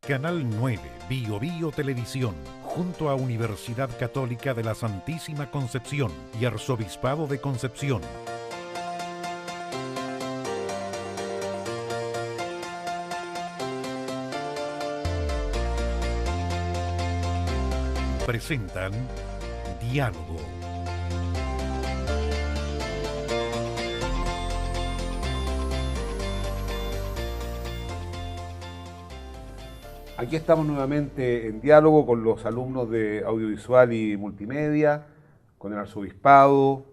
Canal 9, Bio Bio Televisión, junto a Universidad Católica de la Santísima Concepción y Arzobispado de Concepción. Presentan Diálogo. Aquí estamos nuevamente en diálogo con los alumnos de Audiovisual y Multimedia, con el Arzobispado,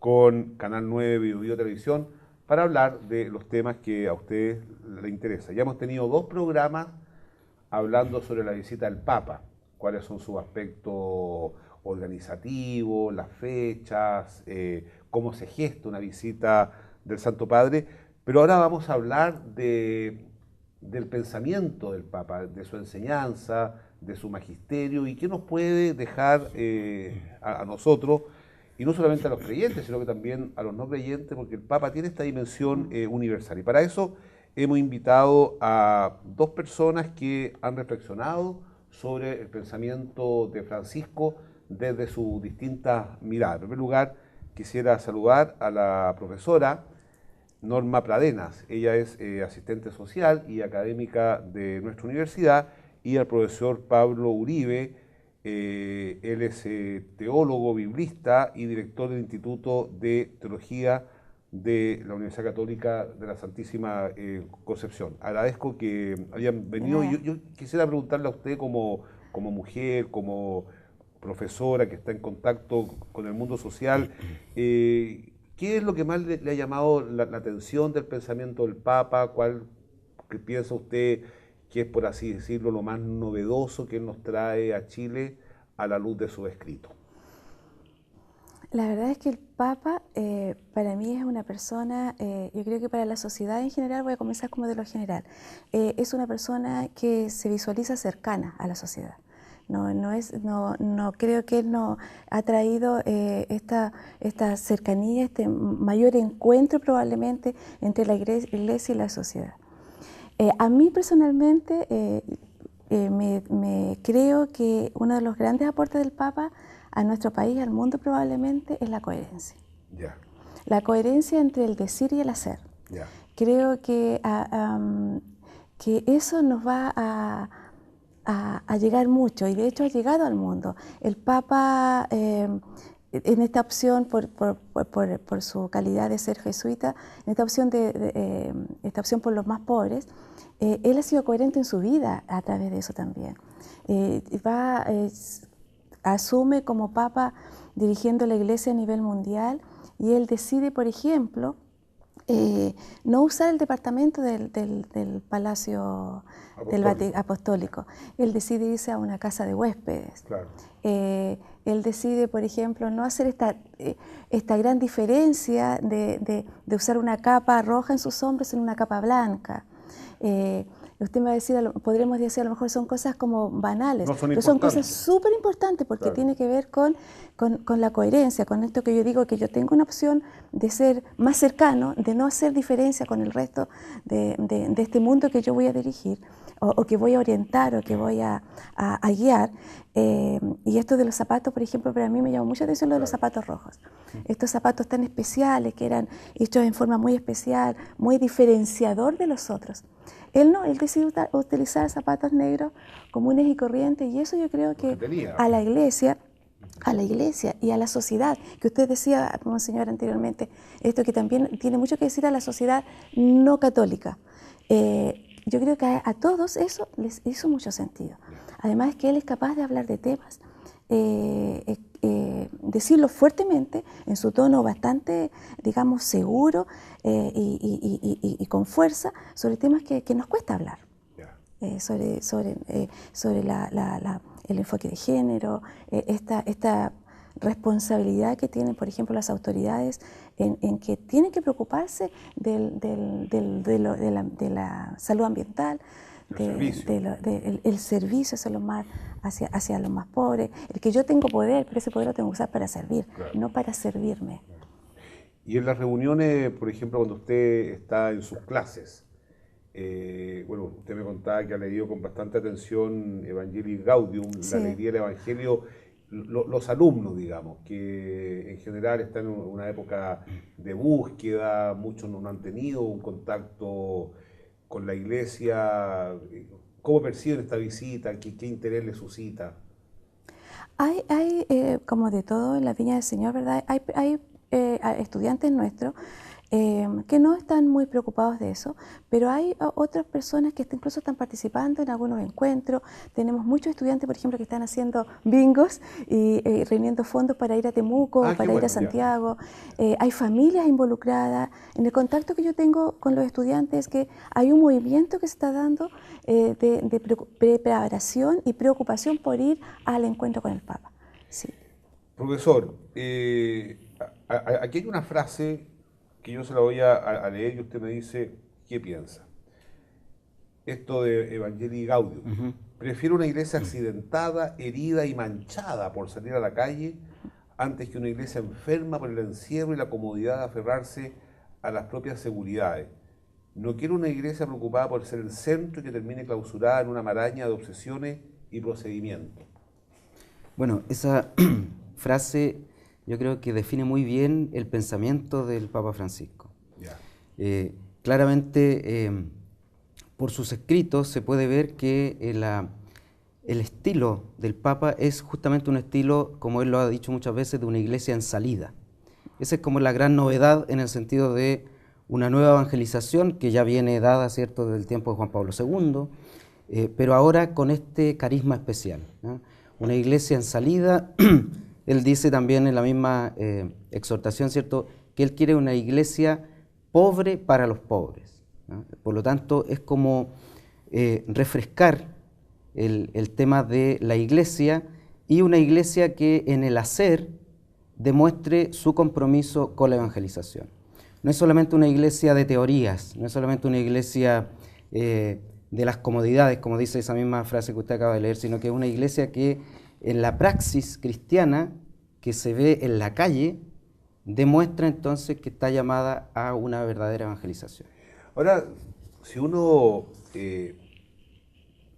con Canal 9 Bio Bio Televisión, para hablar de los temas que a ustedes les interesan. Ya hemos tenido 2 programas hablando sobre la visita del Papa, cuáles son sus aspectos organizativos, las fechas, cómo se gesta una visita del Santo Padre, pero ahora vamos a hablar del pensamiento del Papa, de su enseñanza, de su magisterio y qué nos puede dejar a nosotros, y no solamente a los creyentes, sino que también a los no creyentes, porque el Papa tiene esta dimensión universal. Y para eso hemos invitado a 2 personas que han reflexionado sobre el pensamiento de Francisco desde sus distintas miradas. En primer lugar, quisiera saludar a la profesora Norma Pradenas. Ella es asistente social y académica de nuestra universidad, y al profesor Pablo Uribe. Él es teólogo, biblista y director del Instituto de Teología de la Universidad Católica de la Santísima Concepción. Agradezco que hayan venido. Yo quisiera preguntarle a usted como mujer, como profesora que está en contacto con el mundo social, ¿qué es lo que más le ha llamado la atención del pensamiento del Papa? ¿Cuál que piensa usted que es, por así decirlo, lo más novedoso que él nos trae a Chile a la luz de su escrito? La verdad es que el Papa para mí es una persona, yo creo que para la sociedad en general, voy a comenzar como de lo general, es una persona que se visualiza cercana a la sociedad. No creo que él no ha traído esta cercanía, este mayor encuentro probablemente entre la iglesia y la sociedad. A mí personalmente me creo que uno de los grandes aportes del Papa a nuestro país, al mundo probablemente, es la coherencia. Yeah. La coherencia entre el decir y el hacer. Yeah. Creo que eso nos va a llegar mucho, y de hecho ha llegado al mundo. El Papa, en esta opción, por su calidad de ser jesuita, en esta opción, esta opción por los más pobres, él ha sido coherente en su vida a través de eso también. Asume como Papa dirigiendo la Iglesia a nivel mundial, y él decide, por ejemplo, no usar el departamento del Palacio Apostólico. Él decide irse a una casa de huéspedes. Claro. Él decide, por ejemplo, no hacer esta gran diferencia de usar una capa roja en sus hombros en una capa blanca. Usted me va a decir, podremos decir, a lo mejor son cosas como banales, pero son cosas súper importantes, porque tiene que ver con la coherencia, con esto que yo digo, que yo tengo una opción de ser más cercano, de no hacer diferencia con el resto de este mundo que yo voy a dirigir, o que voy a orientar, o que voy a guiar. Y esto de los zapatos, por ejemplo, para mí me llamó mucha atención lo de los zapatos rojos. Estos zapatos tan especiales, que eran hechos en forma muy especial, muy diferenciador de los otros. Él decidió utilizar zapatos negros comunes y corrientes, y eso yo creo que a la iglesia y a la sociedad, que usted decía, monseñor, anteriormente, esto que también tiene mucho que decir a la sociedad no católica. Yo creo que a todos eso les hizo mucho sentido. Además que él es capaz de hablar de temas, decirlo fuertemente, en su tono bastante, digamos, seguro y con fuerza, sobre temas que nos cuesta hablar. Sobre el enfoque de género, esta responsabilidad que tienen, por ejemplo, las autoridades en que tienen que preocuparse de la salud ambiental, el servicio hacia los más pobres, el que yo tengo poder, pero ese poder lo tengo que usar para servir, no para servirme. Y en las reuniones, por ejemplo, cuando usted está en sus clases, Bueno, usted me contaba que ha leído con bastante atención Evangelii Gaudium, Sí. la alegría del Evangelio. Los alumnos, digamos, que en general están en una época de búsqueda, muchos no han tenido un contacto con la iglesia. ¿Cómo perciben esta visita? ¿Qué interés les suscita? Hay como de todo en la Viña del Señor, ¿verdad? Hay estudiantes nuestros que no están muy preocupados de eso, pero hay otras personas que incluso están participando en algunos encuentros. Tenemos muchos estudiantes, por ejemplo, que están haciendo bingos y reuniendo fondos para ir a Temuco, Ah, qué para ir bueno, a ya. Santiago. Hay familias involucradas. En el contacto que yo tengo con los estudiantes es que hay un movimiento que se está dando de preparación y preocupación por ir al encuentro con el Papa. Sí. Profesor, aquí hay una frase que yo se la voy a leer y usted me dice qué piensa. Esto de Evangelii Gaudium. Prefiero una iglesia accidentada, herida y manchada por salir a la calle antes que una iglesia enferma por el encierro y la comodidad de aferrarse a las propias seguridades. No quiero una iglesia preocupada por ser el centro y que termine clausurada en una maraña de obsesiones y procedimientos. Bueno, esa frase yo creo que define muy bien el pensamiento del Papa Francisco. Ya. Claramente, por sus escritos se puede ver que el estilo del Papa es justamente un estilo, como él lo ha dicho muchas veces, de una iglesia en salida. Esa es como la gran novedad en el sentido de una nueva evangelización que ya viene dada, ¿cierto?, desde el tiempo de Juan Pablo II, pero ahora con este carisma especial, ¿no? Una iglesia en salida. Él dice también en la misma exhortación, ¿cierto?, que él quiere una iglesia pobre para los pobres, ¿no? Por lo tanto, es como refrescar el tema de la iglesia, y una iglesia que en el hacer demuestre su compromiso con la evangelización. No es solamente una iglesia de teorías, no es solamente una iglesia de las comodidades, como dice esa misma frase que usted acaba de leer, sino que es una iglesia que en la praxis cristiana que se ve en la calle demuestra entonces que está llamada a una verdadera evangelización. Ahora, si uno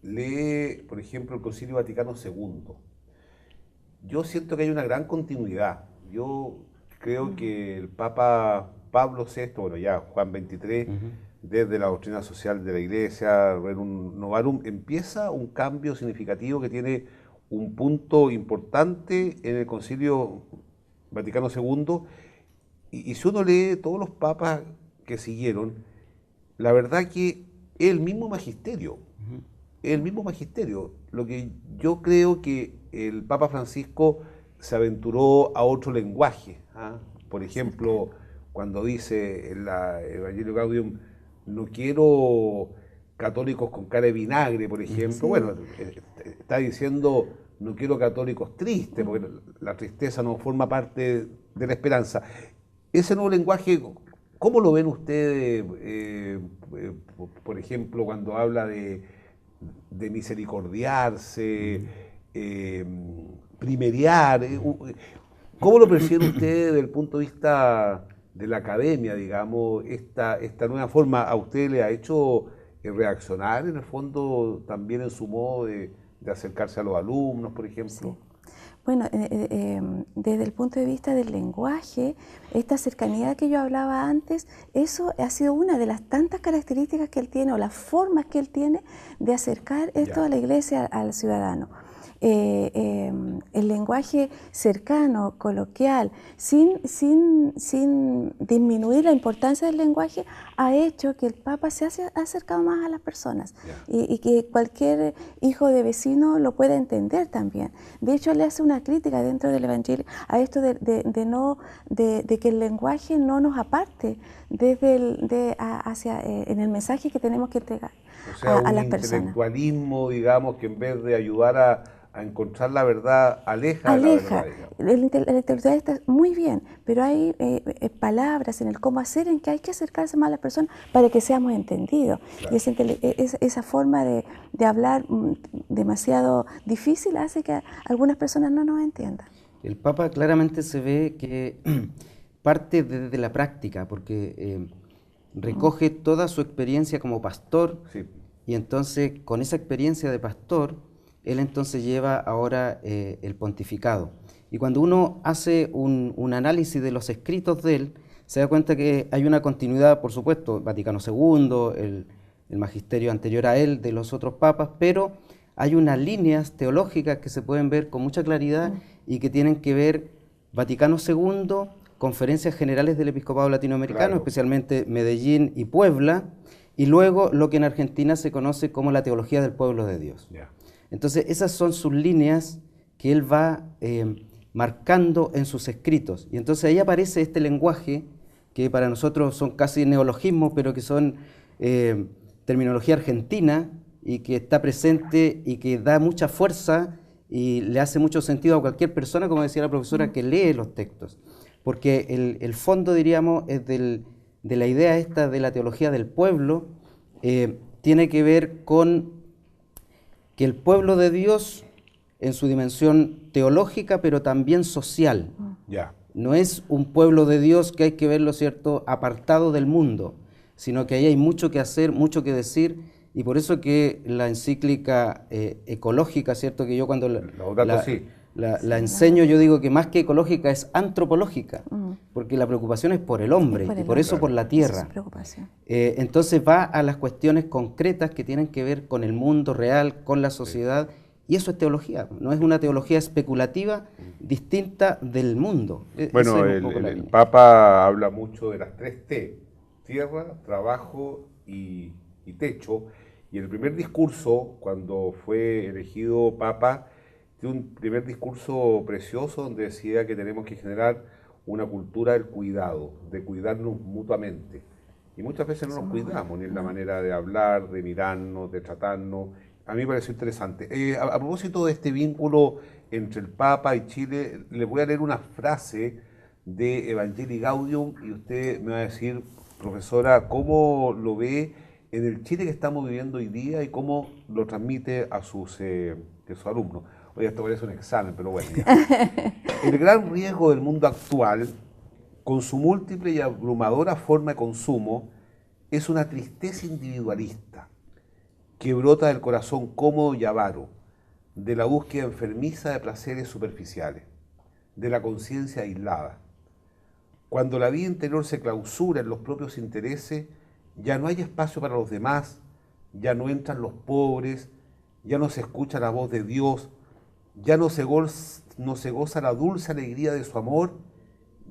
lee, por ejemplo, el Concilio Vaticano II, yo siento que hay una gran continuidad. Yo creo que el Papa Pablo VI, bueno, ya Juan XXIII, desde la doctrina social de la Iglesia, Rerum Novarum, empieza un cambio significativo que tiene un punto importante en el Concilio Vaticano II. Y si uno lee todos los papas que siguieron, la verdad que es el mismo magisterio. Es el mismo magisterio. Lo que yo creo que el Papa Francisco se aventuró a otro lenguaje, ¿ah? Por ejemplo, cuando dice en la Evangelii Gaudium, no quiero católicos con cara de vinagre, por ejemplo. Sí. Bueno, está diciendo, no quiero católicos tristes, porque la tristeza no forma parte de la esperanza. Ese nuevo lenguaje, ¿cómo lo ven ustedes, por ejemplo, cuando habla de misericordiarse, primeriar? ¿Cómo lo perciben ustedes desde el punto de vista de la academia, digamos, esta nueva forma? ¿A usted le ha hecho reaccionar en el fondo también en su modo de acercarse a los alumnos, por ejemplo? Sí. Bueno, desde el punto de vista del lenguaje, esta cercanía que yo hablaba antes, eso ha sido una de las tantas características que él tiene, o las formas que él tiene de acercar esto a la iglesia, al ciudadano. El lenguaje cercano, coloquial, sin disminuir la importancia del lenguaje, ha hecho que el Papa se haya acercado más a las personas y que cualquier hijo de vecino lo pueda entender también. De hecho, le hace una crítica dentro del Evangelio a esto de que el lenguaje no nos aparte en el mensaje que tenemos que entregar o sea, a las un personas. intelectualismo, digamos, que en vez de ayudar a encontrar la verdad, aleja de la verdad, digamos. El intelectual está muy bien, pero hay palabras en el cómo hacer en que hay que acercarse más a las personas para que seamos entendidos. Claro. Y esa forma de hablar demasiado difícil hace que algunas personas no nos entiendan. El Papa claramente se ve que parte desde la práctica, porque recoge toda su experiencia como pastor, Sí. y entonces con esa experiencia de pastor, él entonces lleva ahora el pontificado. Y cuando uno hace un análisis de los escritos de él, se da cuenta que hay una continuidad, por supuesto, Vaticano II, el magisterio anterior a él, de los otros papas, pero hay unas líneas teológicas que se pueden ver con mucha claridad y que tienen que ver Vaticano II, conferencias generales del episcopado latinoamericano, Claro. especialmente Medellín y Puebla, y luego lo que en Argentina se conoce como la teología del pueblo de Dios. Ya. Entonces esas son sus líneas que él va marcando en sus escritos. Y entonces ahí aparece este lenguaje que para nosotros son casi neologismos, pero que son terminología argentina y que está presente y que da mucha fuerza y le hace mucho sentido a cualquier persona, como decía la profesora, que lee los textos. Porque el fondo, diríamos, es de la idea esta de la teología del pueblo, tiene que ver con que el pueblo de Dios, en su dimensión teológica, pero también social, Ya. no es un pueblo de Dios que hay que verlo, ¿cierto?, apartado del mundo, sino que ahí hay mucho que hacer, mucho que decir, y por eso que la encíclica ecológica, ¿cierto?, que yo cuando la enseño, yo digo que más que ecológica es antropológica, porque la preocupación es por el hombre, y por eso por la tierra. Esa es preocupación. Entonces va a las cuestiones concretas que tienen que ver con el mundo real, con la sociedad, y eso es teología, no es una teología especulativa distinta del mundo. Bueno, Esa es un poco la el línea. Papa habla mucho de las 3 T: tierra, trabajo y techo. Y en el primer discurso, cuando fue elegido Papa, dio un primer discurso precioso donde decía que tenemos que generar una cultura del cuidado, de cuidarnos mutuamente. Y muchas veces no nos cuidamos, ni en la manera de hablar, de mirarnos, de tratarnos. A mí me pareció interesante. A propósito de este vínculo entre el Papa y Chile, le voy a leer una frase de Evangelii Gaudium y usted me va a decir, profesora, cómo lo ve en el Chile que estamos viviendo hoy día y cómo lo transmite a sus alumnos. Oye, esto parece un examen, pero bueno. Ya. El gran riesgo del mundo actual, con su múltiple y abrumadora forma de consumo, es una tristeza individualista que brota del corazón cómodo y avaro, de la búsqueda enfermiza de placeres superficiales, de la conciencia aislada. Cuando la vida interior se clausura en los propios intereses, ya no hay espacio para los demás, ya no entran los pobres, ya no se escucha la voz de Dios, ya no se goza la dulce alegría de su amor,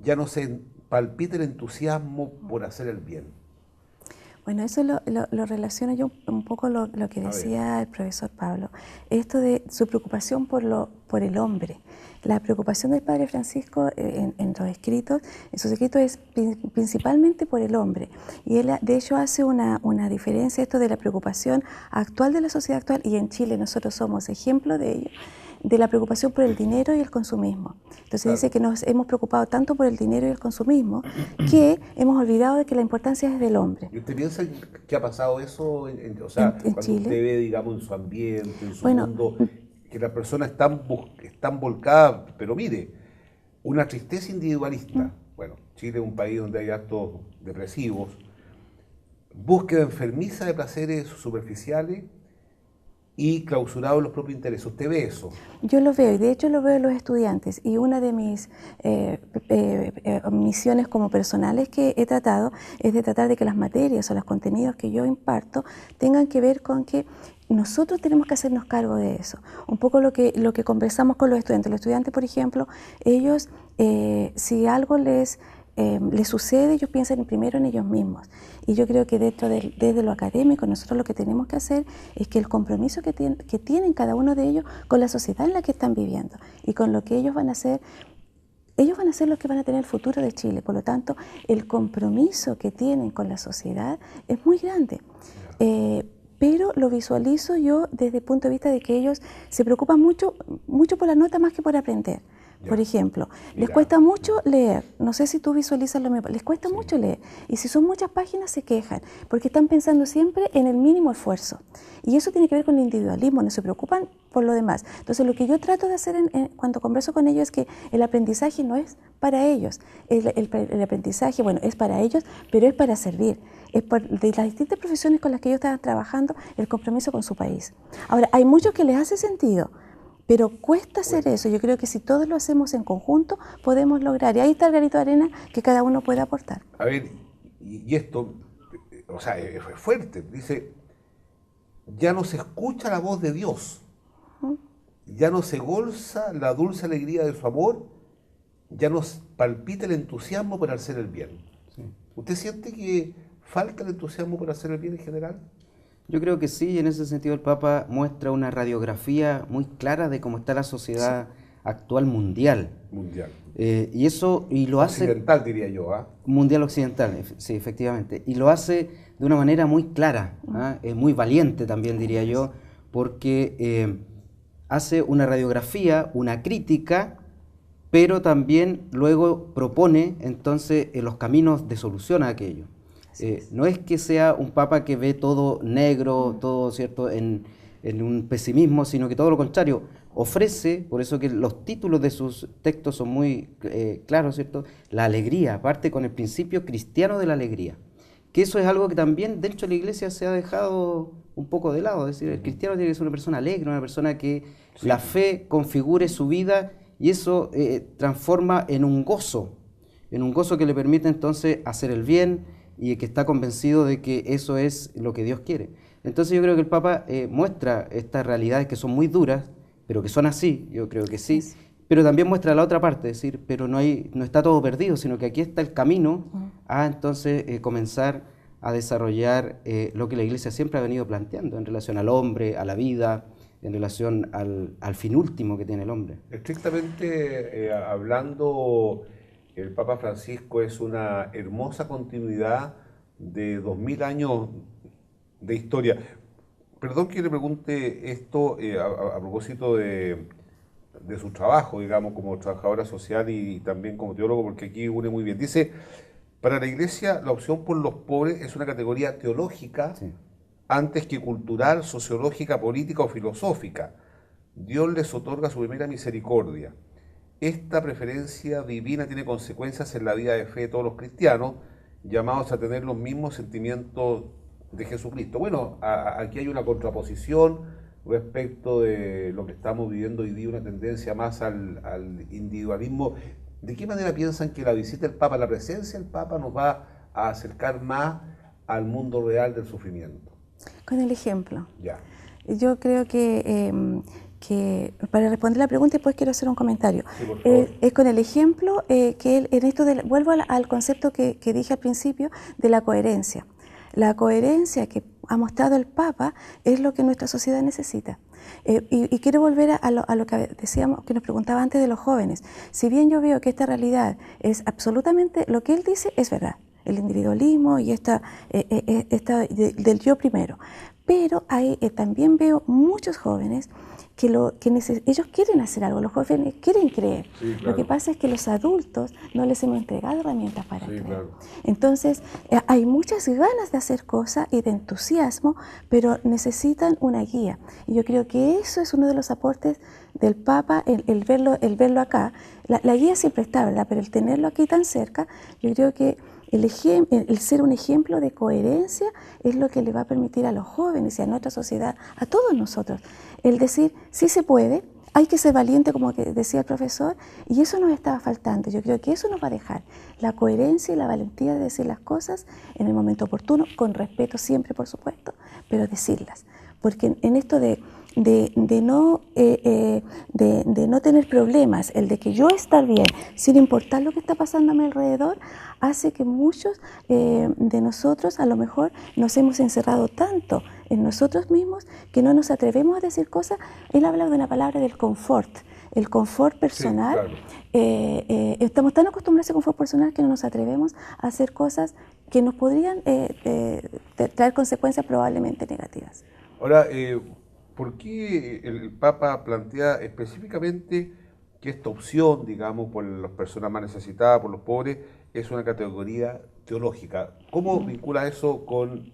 ya no se palpita el entusiasmo por hacer el bien. Bueno, eso lo relaciono yo un poco lo que decía el profesor Pablo, esto de su preocupación por el hombre. La preocupación del Padre Francisco en los escritos, en sus escritos es principalmente por el hombre. Y él de hecho hace una diferencia esto de la preocupación actual de la sociedad actual, y en Chile nosotros somos ejemplo de ello, de la preocupación por el dinero y el consumismo. Entonces dice que nos hemos preocupado tanto por el dinero y el consumismo que hemos olvidado de que la importancia es del hombre. ¿Y usted piensa que ha pasado eso? O sea, en cuando Chile, usted ve, digamos, en su ambiente, en su mundo, que las personas están volcadas, pero mire, una tristeza individualista. Bueno, Chile es un país donde hay actos depresivos, búsqueda enfermiza de placeres superficiales y clausurado en los propios intereses. ¿Usted ve eso? Yo lo veo, y de hecho lo veo en los estudiantes, y una de mis misiones como personales que he tratado es de tratar de que las materias o los contenidos que yo imparto tengan que ver con que nosotros tenemos que hacernos cargo de eso. Un poco lo que conversamos con los estudiantes. Los estudiantes, por ejemplo, ellos, si algo les sucede, ellos piensan primero en ellos mismos. Y yo creo que desde lo académico, nosotros lo que tenemos que hacer es que el compromiso que tienen cada uno de ellos con la sociedad en la que están viviendo y con lo que ellos van a ser los que van a tener el futuro de Chile. Por lo tanto, el compromiso que tienen con la sociedad es muy grande. Pero lo visualizo yo desde el punto de vista de que ellos se preocupan mucho por la nota más que por aprender. Por ejemplo, les Mira. cuesta mucho leer, no sé si tú visualizas lo mismo, les cuesta mucho leer, y si son muchas páginas se quejan, porque están pensando siempre en el mínimo esfuerzo, y eso tiene que ver con el individualismo, no se preocupan por lo demás. Entonces lo que yo trato de hacer cuando converso con ellos es que el aprendizaje no es para ellos, el aprendizaje, bueno, es para ellos, pero es para servir. Es de las distintas profesiones con las que ellos están trabajando, el compromiso con su país. Ahora, hay muchos que les hace sentido, pero cuesta hacer eso. Yo creo que si todos lo hacemos en conjunto, podemos lograr. Y ahí está el granito de arena que cada uno puede aportar. A ver, y esto, o sea, es fuerte. Dice, ya no se escucha la voz de Dios, ya no se goza la dulce alegría de su amor, ya nos palpita el entusiasmo por hacer el bien. Sí. ¿Usted siente que falta el entusiasmo por hacer el bien en general? Yo creo que sí, en ese sentido el Papa muestra una radiografía muy clara de cómo está la sociedad actual mundial. Mundial. Y lo hace... Occidental, diría yo, ¿ah? Mundial occidental, sí, efectivamente. Y lo hace de una manera muy clara, muy valiente también, diría yo, porque hace una radiografía, una crítica, pero también luego propone entonces los caminos de solución a aquello. No es que sea un papa que ve todo negro, todo cierto en un pesimismo, sino que todo lo contrario, ofrece, por eso que los títulos de sus textos son muy claros, ¿cierto? La alegría, parte con el principio cristiano de la alegría, que eso es algo que también dentro de la iglesia se ha dejado un poco de lado, es decir, el cristiano tiene que ser una persona alegre, una persona que la fe configure su vida y eso transforma en un gozo que le permite entonces hacer el bien, y que está convencido de que eso es lo que Dios quiere. Entonces yo creo que el Papa muestra estas realidades que son muy duras, pero que son así, yo creo que sí, pero también muestra la otra parte, es decir, pero no está todo perdido, sino que aquí está el camino a entonces comenzar a desarrollar lo que la Iglesia siempre ha venido planteando en relación al hombre, a la vida, en relación al fin último que tiene el hombre. Estrictamente hablando, el Papa Francisco es una hermosa continuidad de 2000 años de historia. Perdón que le pregunte esto a propósito de su trabajo, digamos, como trabajadora social y también como teólogo, porque aquí une muy bien. Dice, para la Iglesia la opción por los pobres es una categoría teológica antes que cultural, sociológica, política o filosófica. Dios les otorga su primera misericordia. Esta preferencia divina tiene consecuencias en la vida de fe de todos los cristianos, llamados a tener los mismos sentimientos de Jesucristo. Bueno, aquí hay una contraposición respecto de lo que estamos viviendo hoy día, una tendencia más al individualismo. ¿De qué manera piensan que la visita del Papa, la presencia del Papa nos va a acercar más al mundo real del sufrimiento? Con el ejemplo. Ya. Yo creo que para responder la pregunta, después quiero hacer un comentario. Sí, por favor. Es con el ejemplo que él, en esto vuelvo al concepto que dije al principio de la coherencia. La coherencia que ha mostrado el Papa es lo que nuestra sociedad necesita. Y quiero volver a lo que decíamos, que nos preguntaba antes de los jóvenes. Si bien yo veo que esta realidad es absolutamente, lo que él dice es verdad, el individualismo y esta del yo primero. Pero también veo muchos jóvenes que ellos quieren hacer algo, los jóvenes quieren creer. Sí, claro. Lo que pasa es que los adultos no les hemos entregado herramientas para creer. Claro. Entonces, hay muchas ganas de hacer cosas y de entusiasmo, pero necesitan una guía. Y yo creo que eso es uno de los aportes del Papa, el verlo acá. La guía siempre está, ¿verdad? Pero el tenerlo aquí tan cerca, yo creo que el ser un ejemplo de coherencia es lo que le va a permitir a los jóvenes y a nuestra sociedad, a todos nosotros, el decir, sí se puede, hay que ser valiente, como que decía el profesor, y eso nos estaba faltando. Yo creo que eso nos va a dejar la coherencia y la valentía de decir las cosas en el momento oportuno, con respeto siempre, por supuesto, pero decirlas. Porque en esto de no tener problemas, el de que yo estar bien, sin importar lo que está pasando a mi alrededor, hace que muchos de nosotros a lo mejor nos hemos encerrado tanto en nosotros mismos que no nos atrevemos a decir cosas. Él habla de una palabra del confort, el confort personal. Sí, claro. Estamos tan acostumbrados a ese confort personal que no nos atrevemos a hacer cosas que nos podrían traer consecuencias probablemente negativas. Ahora, ¿por qué el Papa plantea específicamente que esta opción, digamos, por las personas más necesitadas, por los pobres, es una categoría teológica. ¿Cómo vincula eso con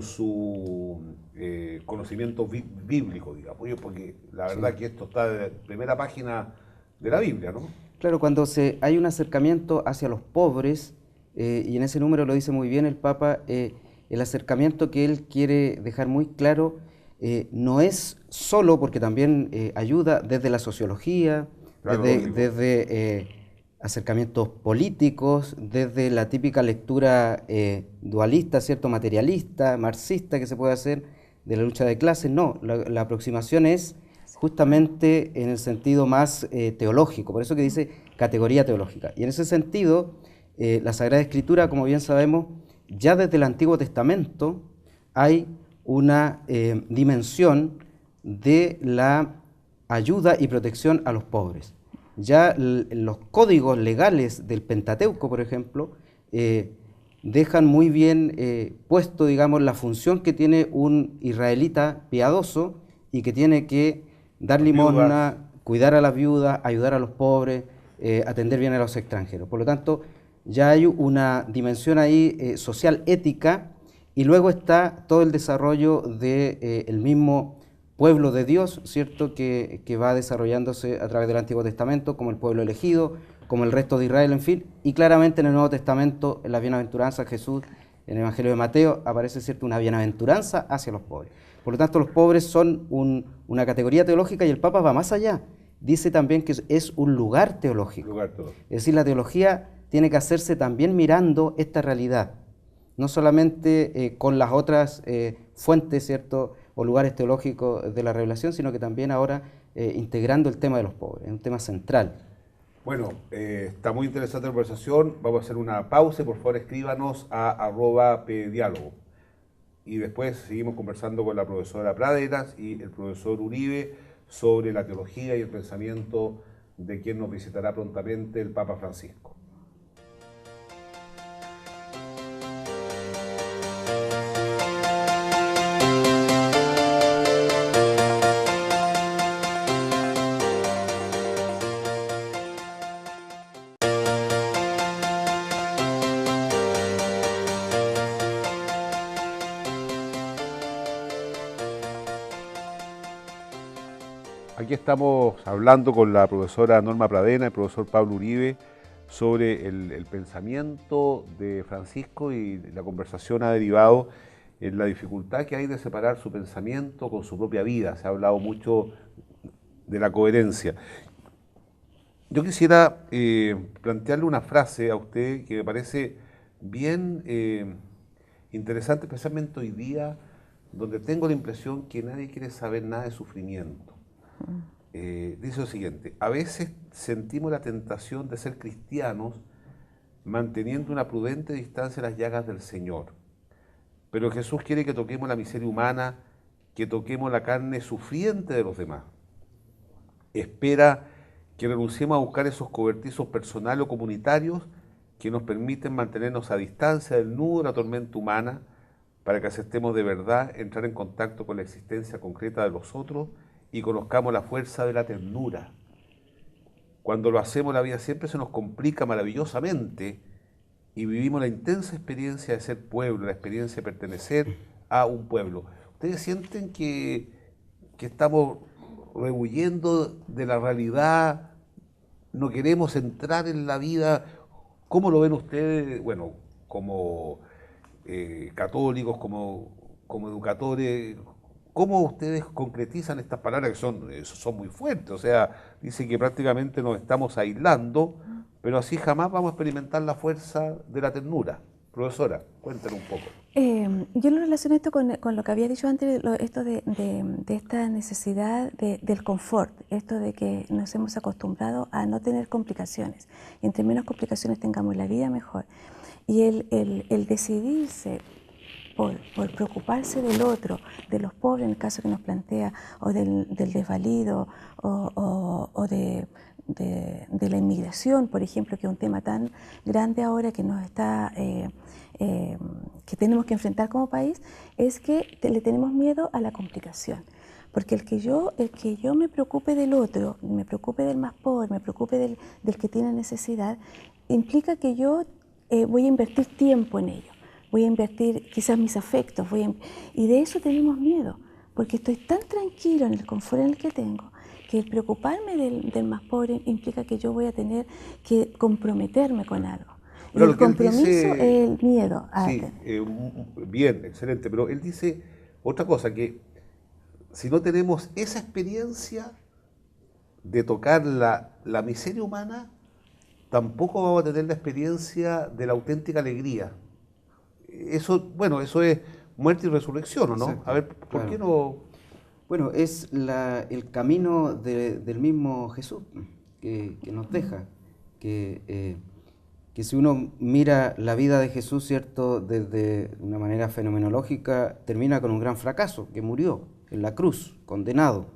su conocimiento bíblico, digamos? Porque la verdad que esto está de primera página de la Biblia, ¿no? Claro, cuando hay un acercamiento hacia los pobres, y en ese número lo dice muy bien el Papa, el acercamiento que él quiere dejar muy claro no es solo, porque también ayuda desde la sociología, Claro, desde acercamientos políticos, desde la típica lectura dualista, ¿cierto?, materialista, marxista que se puede hacer de la lucha de clases. No, la aproximación es justamente en el sentido más teológico, por eso que dice categoría teológica. Y en ese sentido, la Sagrada Escritura, como bien sabemos, ya desde el Antiguo Testamento hay una dimensión de la ayuda y protección a los pobres. Ya los códigos legales del Pentateuco, por ejemplo, dejan muy bien puesto, digamos, la función que tiene un israelita piadoso y que tiene que dar limosna, cuidar a las viudas, ayudar a los pobres, atender bien a los extranjeros. Por lo tanto, ya hay una dimensión ahí social, ética, y luego está todo el desarrollo del mismo pueblo de Dios, ¿cierto?, que va desarrollándose a través del Antiguo Testamento como el pueblo elegido, como el resto de Israel, en fin, y claramente en el Nuevo Testamento, en la bienaventuranza, Jesús, en el Evangelio de Mateo, aparece, ¿cierto?, una bienaventuranza hacia los pobres. Por lo tanto, los pobres son una categoría teológica y el Papa va más allá. Dice también que es un lugar teológico. Es decir, la teología tiene que hacerse también mirando esta realidad, no solamente con las otras fuentes, ¿cierto?, o lugares teológicos de la revelación, sino que también ahora integrando el tema de los pobres, es un tema central. Bueno, está muy interesante la conversación. Vamos a hacer una pausa. Por favor, escríbanos a @pdiálogo. Y después seguimos conversando con la profesora Pradenas y el profesor Uribe sobre la teología y el pensamiento de quien nos visitará prontamente, el Papa Francisco. Aquí estamos hablando con la profesora Norma Pradena y el profesor Pablo Uribe sobre el pensamiento de Francisco, y la conversación ha derivado en la dificultad que hay de separar su pensamiento con su propia vida. Se ha hablado mucho de la coherencia. Yo quisiera plantearle una frase a usted que me parece bien interesante, especialmente hoy día, donde tengo la impresión que nadie quiere saber nada de sufrimiento. Dice lo siguiente: a veces sentimos la tentación de ser cristianos manteniendo una prudente distancia a las llagas del Señor, pero Jesús quiere que toquemos la miseria humana, que toquemos la carne sufriente de los demás. Espera que renunciemos a buscar esos cobertizos personales o comunitarios que nos permiten mantenernos a distancia del nudo de la tormenta humana, para que aceptemos de verdad entrar en contacto con la existencia concreta de los otros y conozcamos la fuerza de la ternura. Cuando lo hacemos, la vida siempre se nos complica maravillosamente y vivimos la intensa experiencia de ser pueblo, la experiencia de pertenecer a un pueblo. ¿Ustedes sienten que estamos rehuyendo de la realidad? ¿No queremos entrar en la vida? ¿Cómo lo ven ustedes? Bueno, como católicos, como educadores, ¿cómo ustedes concretizan estas palabras que son muy fuertes? O sea, dice que prácticamente nos estamos aislando, pero así jamás vamos a experimentar la fuerza de la ternura. Profesora, cuéntenos un poco. Yo lo relaciono esto con lo que había dicho antes, esto de esta necesidad del confort, esto de que nos hemos acostumbrado a no tener complicaciones. Y entre menos complicaciones tengamos la vida, mejor. Y el decidirse por preocuparse del otro, de los pobres en el caso que nos plantea, o del desvalido, o de la inmigración, por ejemplo, que es un tema tan grande ahora que nos está, que tenemos que enfrentar como país, es que le tenemos miedo a la complicación. Porque el que yo me preocupe del otro, me preocupe del más pobre, me preocupe del que tiene necesidad, implica que yo voy a invertir tiempo en ello, voy a invertir quizás mis afectos, y de eso tenemos miedo, porque estoy tan tranquilo en el confort en el que tengo, que el preocuparme del más pobre implica que yo voy a tener que comprometerme con algo. Pero y el compromiso es el miedo a sí, tener. bien, excelente, pero él dice otra cosa, que si no tenemos esa experiencia de tocar la miseria humana, tampoco vamos a tener la experiencia de la auténtica alegría. Eso, bueno, eso es muerte y resurrección, ¿o no? Exacto, A ver, ¿por claro. qué no? Bueno, es el camino del mismo Jesús que nos deja, que si uno mira la vida de Jesús, ¿cierto?, desde una manera fenomenológica, termina con un gran fracaso, que murió en la cruz, condenado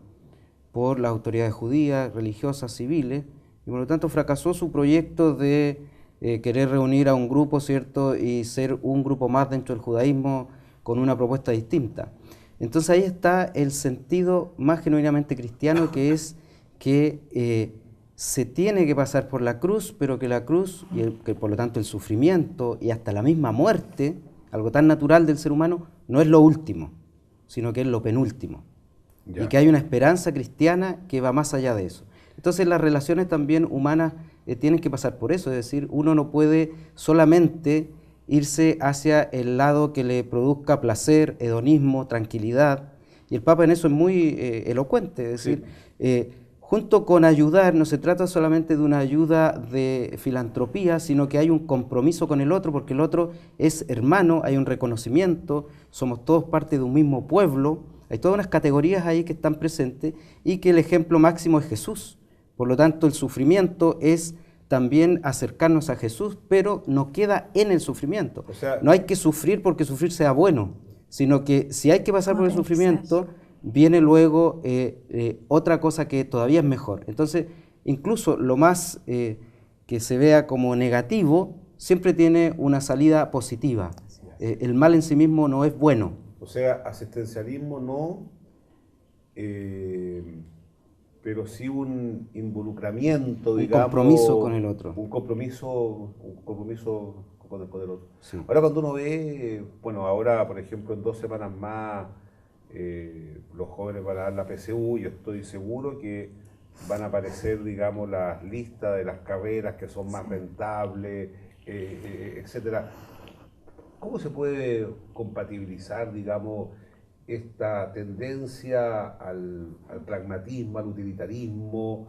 por las autoridades judías, religiosas, civiles, y por lo tanto fracasó su proyecto de querer reunir a un grupo, ¿cierto?, y ser un grupo más dentro del judaísmo con una propuesta distinta. Entonces ahí está el sentido más genuinamente cristiano, que es que se tiene que pasar por la cruz, pero que la cruz, que por lo tanto el sufrimiento y hasta la misma muerte, algo tan natural del ser humano, no es lo último, sino que es lo penúltimo. Ya. Y que hay una esperanza cristiana que va más allá de eso. Entonces las relaciones también humanas tienen que pasar por eso, es decir, uno no puede solamente irse hacia el lado que le produzca placer, hedonismo, tranquilidad, y el Papa en eso es muy elocuente, es decir, junto con ayudar, no se trata solamente de una ayuda de filantropía, sino que hay un compromiso con el otro, porque el otro es hermano, hay un reconocimiento, somos todos parte de un mismo pueblo, hay todas unas categorías ahí que están presentes, y que el ejemplo máximo es Jesús. Por lo tanto, el sufrimiento es también acercarnos a Jesús, pero no queda en el sufrimiento. O sea, no hay que sufrir porque sufrir sea bueno, sino que si hay que pasar por el sufrimiento, viene luego otra cosa que todavía es mejor. Entonces, incluso lo más que se vea como negativo, siempre tiene una salida positiva. El mal en sí mismo no es bueno. O sea, asistencialismo no, pero sí un involucramiento, digamos. Un compromiso con el otro. Un compromiso con el otro. Sí. Ahora cuando uno ve, bueno, ahora por ejemplo en 2 semanas más los jóvenes van a dar la PSU, yo estoy seguro que van a aparecer, digamos, las listas de las carreras que son más rentables, etcétera. ¿Cómo se puede compatibilizar, digamos, esta tendencia al pragmatismo, al utilitarismo,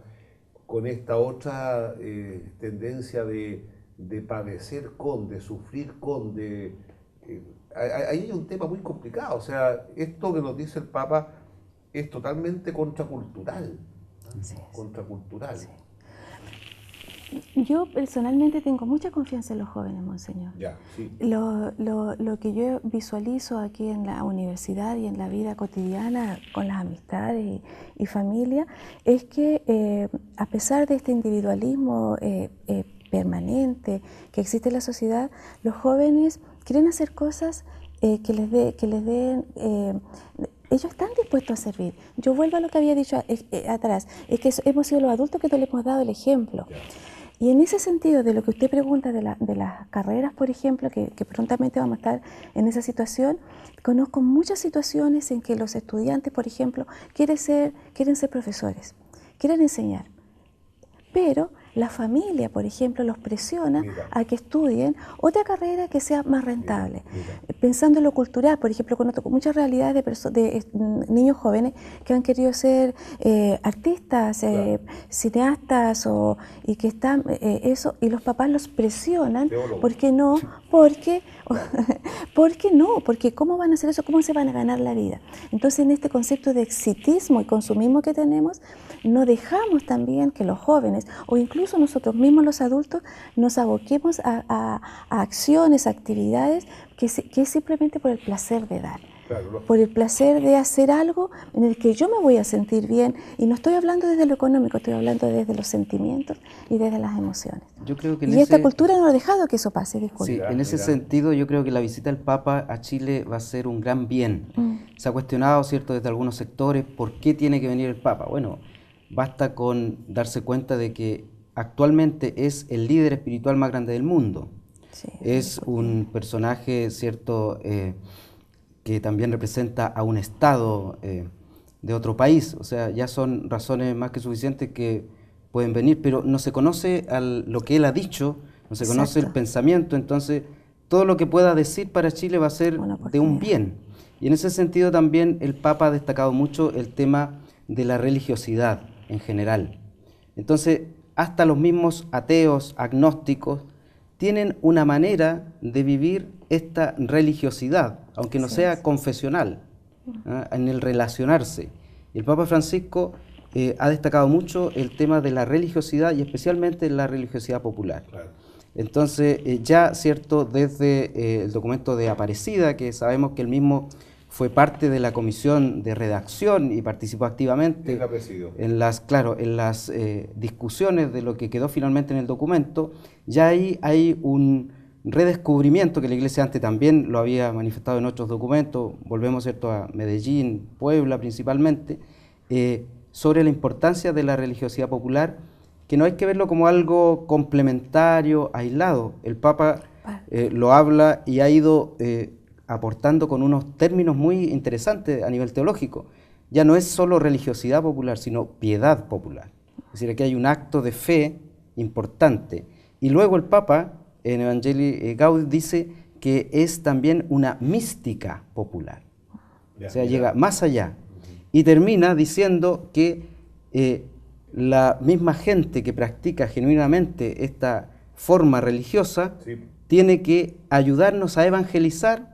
con esta otra tendencia de padecer con, de sufrir con, ahí hay un tema muy complicado? O sea, esto que nos dice el Papa es totalmente contracultural. Sí. Contracultural. Sí. Yo personalmente tengo mucha confianza en los jóvenes, Monseñor. Ya, sí. Lo que yo visualizo aquí en la universidad y en la vida cotidiana con las amistades y familia es que a pesar de este individualismo permanente que existe en la sociedad, los jóvenes quieren hacer cosas que les den... ellos están dispuestos a servir. Yo vuelvo a lo que había dicho atrás, es que hemos sido los adultos que no les hemos dado el ejemplo. Ya. Y en ese sentido, de lo que usted pregunta de las carreras, por ejemplo, que prontamente vamos a estar en esa situación, conozco muchas situaciones en que los estudiantes, por ejemplo, quieren ser profesores, quieren enseñar, pero la familia, por ejemplo, los presiona a que estudien otra carrera que sea más rentable. Pensando en lo cultural, por ejemplo, conozco muchas realidades de niños jóvenes que han querido ser artistas, cineastas, y que están eso, y los papás los presionan. ¿Por qué no? Porque ¿cómo van a hacer eso? ¿Cómo se van a ganar la vida? Entonces, en este concepto de exitismo y consumismo que tenemos, no dejamos también que los jóvenes, o incluso nosotros mismos los adultos, nos aboquemos a acciones, a actividades que es simplemente por el placer de dar. por el placer de hacer algo en el que yo me voy a sentir bien. Y no estoy hablando desde lo económico, estoy hablando desde los sentimientos y desde las emociones. Yo creo que y esta cultura no ha dejado que eso pase, disculpe. Sí, en ese sentido yo creo que la visita del Papa a Chile va a ser un gran bien. Se ha cuestionado, ¿cierto?, desde algunos sectores, ¿por qué tiene que venir el Papa? Bueno, basta con darse cuenta de que actualmente es el líder espiritual más grande del mundo. Sí, es un personaje, ¿cierto?, que también representa a un Estado de otro país. O sea, ya son razones más que suficientes que pueden venir, pero no se conoce lo que él ha dicho, no se conoce el pensamiento, entonces todo lo que pueda decir para Chile va a ser de un bien. Y en ese sentido también el Papa ha destacado mucho el tema de la religiosidad en general. Entonces, hasta los mismos ateos, agnósticos, tienen una manera de vivir esta religiosidad, aunque no sea confesional, en el relacionarse. El Papa Francisco ha destacado mucho el tema de la religiosidad y especialmente la religiosidad popular. Claro. Entonces, ya, ¿cierto?, desde el documento de Aparecida, que sabemos que él mismo fue parte de la comisión de redacción y participó activamente en las, discusiones de lo que quedó finalmente en el documento, ya ahí hay un redescubrimiento que la Iglesia antes también lo había manifestado en otros documentos, volvemos, ¿cierto?, a Medellín, Puebla principalmente, sobre la importancia de la religiosidad popular, que no hay que verlo como algo complementario, aislado. El Papa lo habla y ha ido aportando con unos términos muy interesantes a nivel teológico. Ya no es solo religiosidad popular, sino piedad popular. Es decir, aquí hay un acto de fe importante. Y luego el Papa, en Evangelii Gaudium, dice que es también una mística popular. O sea, llega más allá. Y termina diciendo que la misma gente que practica genuinamente esta forma religiosa tiene que ayudarnos a evangelizar,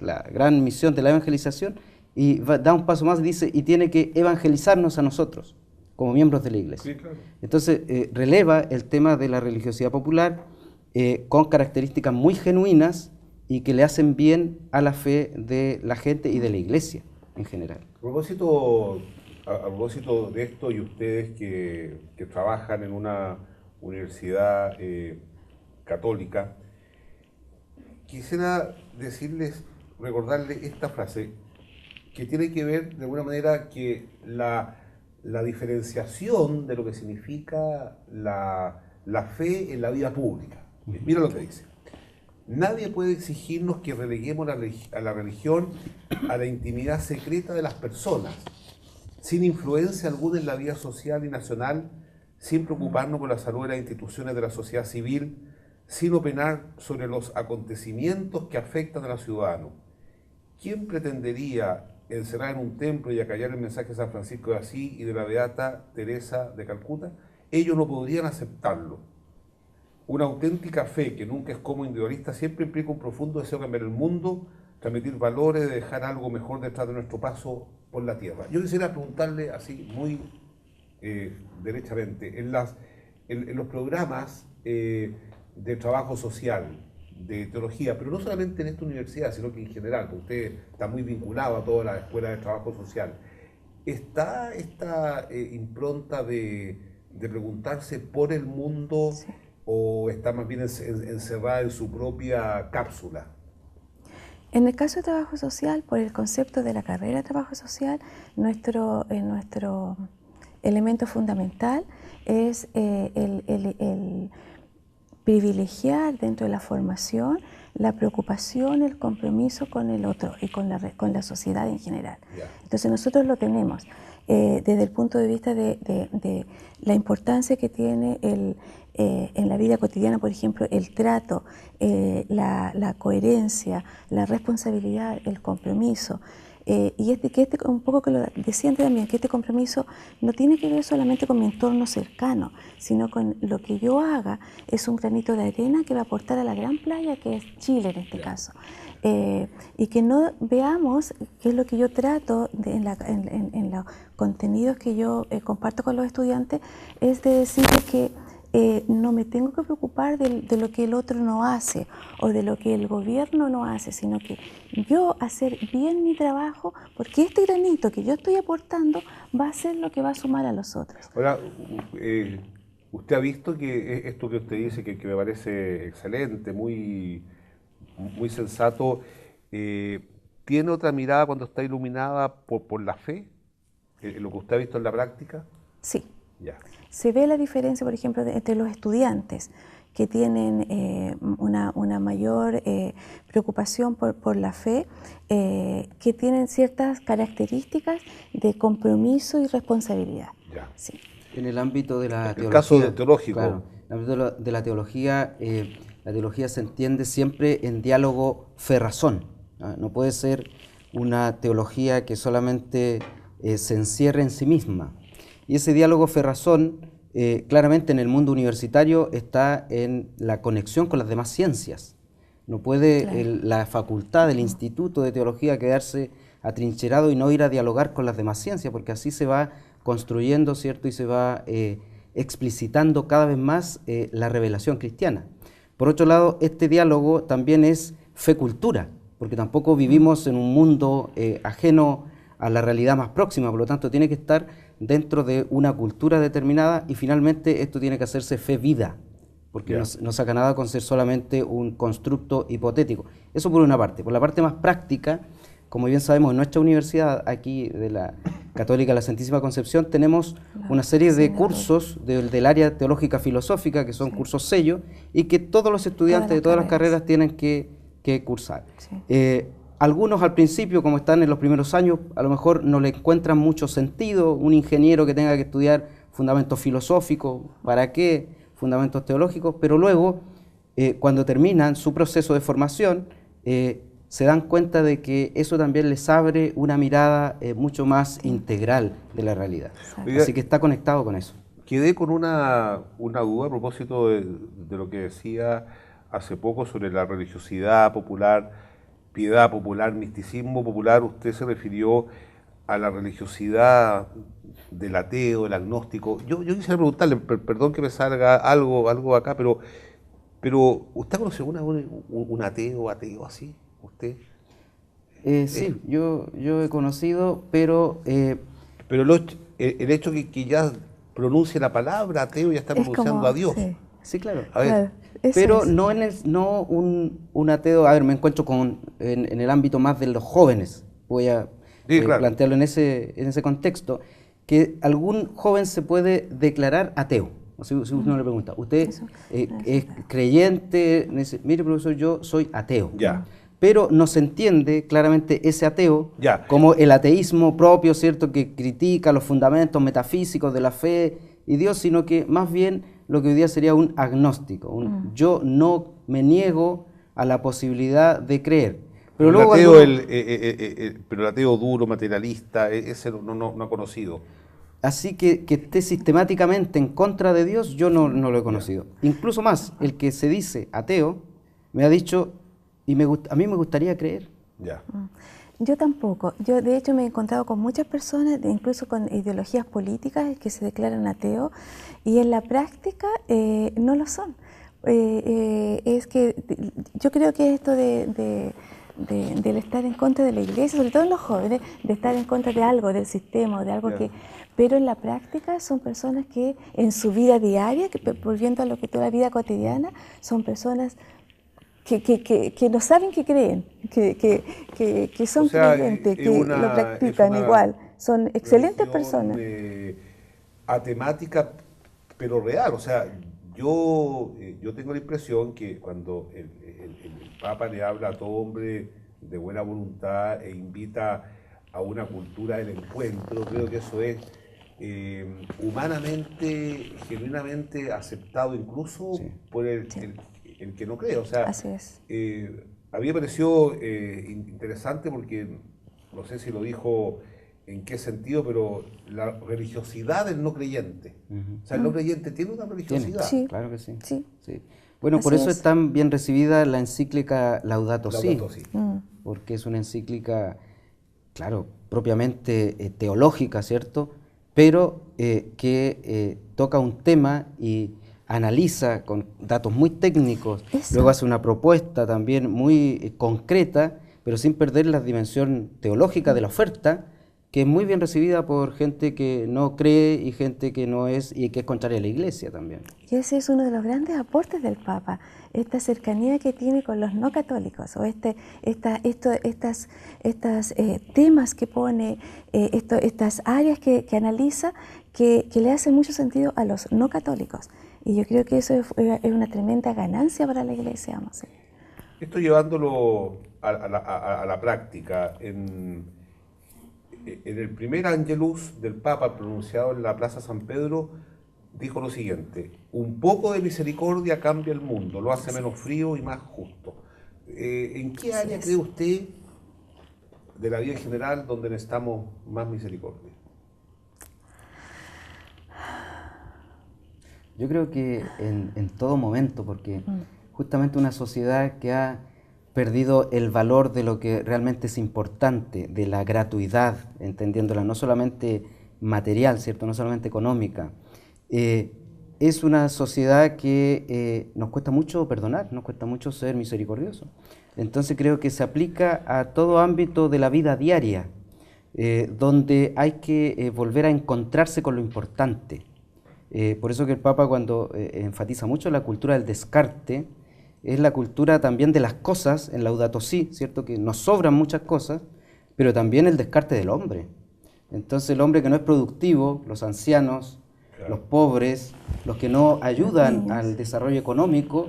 la gran misión de la evangelización, y da un paso más y dice, y tiene que evangelizarnos a nosotros, como miembros de la Iglesia. Sí, claro. Entonces, releva el tema de la religiosidad popular con características muy genuinas y que le hacen bien a la fe de la gente y de la Iglesia en general. A propósito de esto, y ustedes que trabajan en una universidad católica, quisiera recordarles esta frase que tiene que ver de alguna manera que la diferenciación de lo que significa la fe en la vida pública. Mira lo que dice: nadie puede exigirnos que releguemos a la religión a la intimidad secreta de las personas, sin influencia alguna en la vida social y nacional, sin preocuparnos por la salud de las instituciones de la sociedad civil, sin opinar sobre los acontecimientos que afectan a los ciudadanos. ¿Quién pretendería encerrar en un templo y acallar el mensaje de San Francisco de Asís y de la beata Teresa de Calcuta? Ellos no podrían aceptarlo. Una auténtica fe que nunca es como individualista siempre implica un profundo deseo de cambiar el mundo, transmitir valores, de dejar algo mejor detrás de nuestro paso por la tierra. Yo quisiera preguntarle así muy derechamente, en los programas de trabajo social, de teología, pero no solamente en esta universidad, sino que en general, porque usted está muy vinculado a toda la escuela de trabajo social, ¿está esta impronta de preguntarse por el mundo, sí, o está más bien encerrada en su propia cápsula? En el caso de trabajo social, por el concepto de la carrera de trabajo social, nuestro elemento fundamental es el privilegiar dentro de la formación la preocupación, el compromiso con el otro y con la sociedad en general. Entonces nosotros lo tenemos desde el punto de vista de la importancia que tiene en la vida cotidiana, por ejemplo, el trato, la coherencia, la responsabilidad, el compromiso. Y un poco que lo decía antes también, que este compromiso no tiene que ver solamente con mi entorno cercano, sino con lo que yo haga es un granito de arena que va a aportar a la gran playa que es Chile en este caso. Y que no veamos, que es lo que yo trato en los contenidos que yo comparto con los estudiantes, es de decirles que no me tengo que preocupar de lo que el otro no hace o de lo que el gobierno no hace, sino que yo hacer bien mi trabajo, porque este granito que yo estoy aportando va a ser lo que va a sumar a los otros. Ahora, usted ha visto que esto que usted dice, que me parece excelente, muy sensato, ¿tiene otra mirada cuando está iluminada por la fe? ¿Lo que usted ha visto en la práctica? Sí. Ya. Se ve la diferencia, por ejemplo, entre los estudiantes que tienen una mayor preocupación por la fe, que tienen ciertas características de compromiso y responsabilidad. Ya. Sí. En el ámbito de la teología, el caso teológico. Claro, en el ámbito de la teología se entiende siempre en diálogo fe-razón. No puede ser una teología que solamente se encierre en sí misma. Y ese diálogo fe-razón, claramente en el mundo universitario, está en la conexión con las demás ciencias. No puede la facultad del Instituto de Teología quedarse atrincherado y no ir a dialogar con las demás ciencias, porque así se va construyendo, ¿cierto? Y se va explicitando cada vez más la revelación cristiana. Por otro lado, este diálogo también es fe-cultura, porque tampoco vivimos en un mundo ajeno a la realidad más próxima, por lo tanto tiene que estar dentro de una cultura determinada y finalmente esto tiene que hacerse fe-vida, porque no saca nada con ser solamente un constructo hipotético. Eso por una parte. Por la parte más práctica, como bien sabemos, en nuestra universidad, aquí de la Católica de la Santísima Concepción, tenemos una serie de cursos del área teológica filosófica, que son cursos sello, y que todos los estudiantes de todas las carreras tienen que cursar. Sí. Algunos al principio, como están en los primeros años, a lo mejor no le encuentran mucho sentido. Un ingeniero que tenga que estudiar fundamentos filosóficos, ¿para qué? Fundamentos teológicos, pero luego, cuando terminan su proceso de formación, se dan cuenta de que eso también les abre una mirada mucho más integral de la realidad. Oiga, así que está conectado con eso. Quedé con una duda a propósito de lo que decía hace poco sobre la religiosidad popular, piedad popular, misticismo popular. Usted se refirió a la religiosidad del ateo, del agnóstico. Yo quisiera preguntarle, perdón que me salga algo acá, pero ¿usted conoce un ateo así? ¿Usted? Sí, yo he conocido, pero... pero el hecho que ya pronuncie la palabra ateo, ya está pronunciando a Dios. Sí, claro. A ver. Claro. Pero no un ateo, a ver, me encuentro en el ámbito más de los jóvenes, voy a plantearlo en ese contexto, que algún joven se puede declarar ateo. Si uno le pregunta, ¿usted es creyente? Mire, profesor, yo soy ateo. Ya. Pero no se entiende claramente ese ateo como el ateísmo propio, ¿cierto?, que critica los fundamentos metafísicos de la fe y Dios, sino que más bien lo que hoy día sería un agnóstico. Yo no me niego a la posibilidad de creer. Pero luego pero el ateo duro, materialista, ese no ha conocido. Así que esté sistemáticamente en contra de Dios, yo no lo he conocido. Incluso más, el que se dice ateo me ha dicho, a mí me gustaría creer. Ya. Yo tampoco. Yo de hecho me he encontrado con muchas personas, incluso con ideologías políticas que se declaran ateos y en la práctica no lo son. Es que yo creo que esto del estar en contra de la iglesia, sobre todo en los jóvenes, de estar en contra de algo, del sistema, de algo que... Pero en la práctica son personas que en su vida diaria, volviendo a lo que toda la vida cotidiana, son personas que no saben que creen, que son creyentes, que lo practican igual. Son excelentes personas. Atemática, pero real. O sea, yo tengo la impresión que cuando el Papa le habla a todo hombre de buena voluntad e invita a una cultura del encuentro, creo que eso es humanamente, genuinamente aceptado incluso por el que no cree. O sea, así es. a mí me pareció interesante porque, no sé si lo dijo en qué sentido, pero la religiosidad del no creyente. O sea, el no creyente tiene una religiosidad. Sí, claro que sí. Sí. Bueno, así por eso es tan bien recibida la encíclica Laudato Si, Si. Porque es una encíclica, claro, propiamente teológica, ¿cierto?, pero que toca un tema y analiza con datos muy técnicos, Eso. luego hace una propuesta también muy concreta, pero sin perder la dimensión teológica de la oferta, que es muy bien recibida por gente que no cree y gente que no es, y que es contraria a la Iglesia también. Y ese es uno de los grandes aportes del Papa, esta cercanía que tiene con los no católicos, o estas temas que pone, estas áreas que analiza, que le hacen mucho sentido a los no católicos. Y yo creo que eso es una tremenda ganancia para la Iglesia, vamos a decir. Esto llevándolo a la práctica, en el primer Angelus del Papa pronunciado en la Plaza San Pedro, dijo lo siguiente: un poco de misericordia cambia el mundo, lo hace menos frío y más justo. ¿En qué área cree usted de la vida en general donde necesitamos más misericordia? Yo creo que en todo momento, porque justamente una sociedad que ha perdido el valor de lo que realmente es importante, de la gratuidad, entendiéndola no solamente material, ¿cierto? No solamente económica. Es una sociedad que nos cuesta mucho perdonar, nos cuesta mucho ser misericordiosos. Entonces creo que se aplica a todo ámbito de la vida diaria, donde hay que volver a encontrarse con lo importante. Por eso que el Papa, cuando enfatiza mucho la cultura del descarte, es la cultura también de las cosas, en Laudato Si, ¿cierto? Que nos sobran muchas cosas, pero también el descarte del hombre. Entonces el hombre que no es productivo, los ancianos, claro, los pobres, los que no ayudan al desarrollo económico,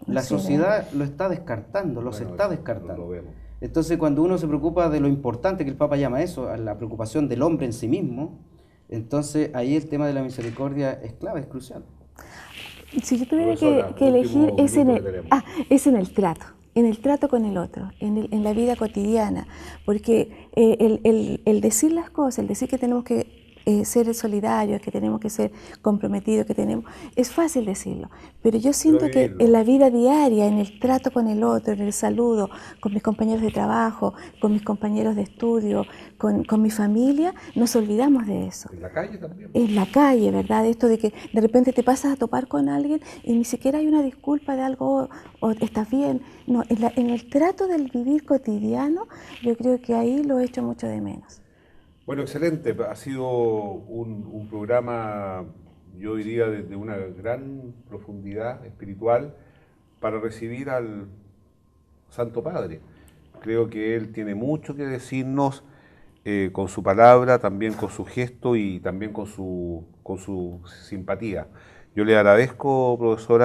la sociedad lo está descartando, los está descartando. Entonces cuando uno se preocupa de lo importante, que el Papa llama eso, a la preocupación del hombre en sí mismo, entonces ahí el tema de la misericordia es clave, es crucial. Si yo tuviera que elegir, es en el trato con el otro, en la vida cotidiana, porque el decir las cosas, el decir que tenemos que ser solidarios, que tenemos que ser comprometidos, es fácil decirlo, pero yo siento que en la vida diaria, en el trato con el otro, en el saludo, con mis compañeros de trabajo, con mis compañeros de estudio, con mi familia, nos olvidamos de eso. En la calle también. En la calle, ¿verdad? Esto de que de repente te pasas a topar con alguien y ni siquiera hay una disculpa de algo o estás bien. No, en el trato del vivir cotidiano, yo creo que ahí lo he hecho mucho de menos. Bueno, excelente. Ha sido un programa, yo diría, de una gran profundidad espiritual para recibir al Santo Padre. Creo que él tiene mucho que decirnos con su palabra, también con su gesto y también con su simpatía. Yo le agradezco, profesor.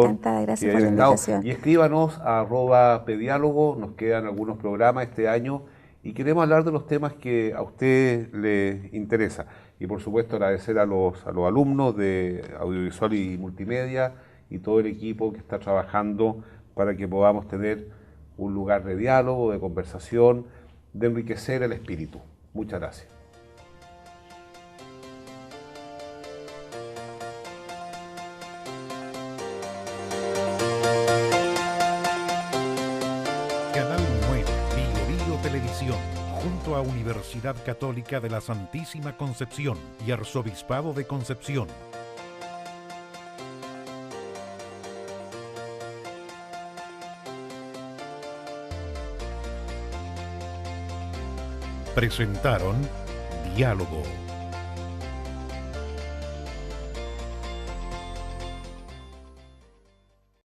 Encantada, gracias por la invitación. Y escríbanos a @pediálogo, nos quedan algunos programas este año y queremos hablar de los temas que a usted le interesa. Y por supuesto agradecer a los alumnos de audiovisual y multimedia y todo el equipo que está trabajando para que podamos tener un lugar de diálogo, de conversación, de enriquecer el espíritu. Muchas gracias. Canal 9, Bio Televisión, junto a Universidad Católica de la Santísima Concepción y Arzobispado de Concepción. Presentaron Diálogo.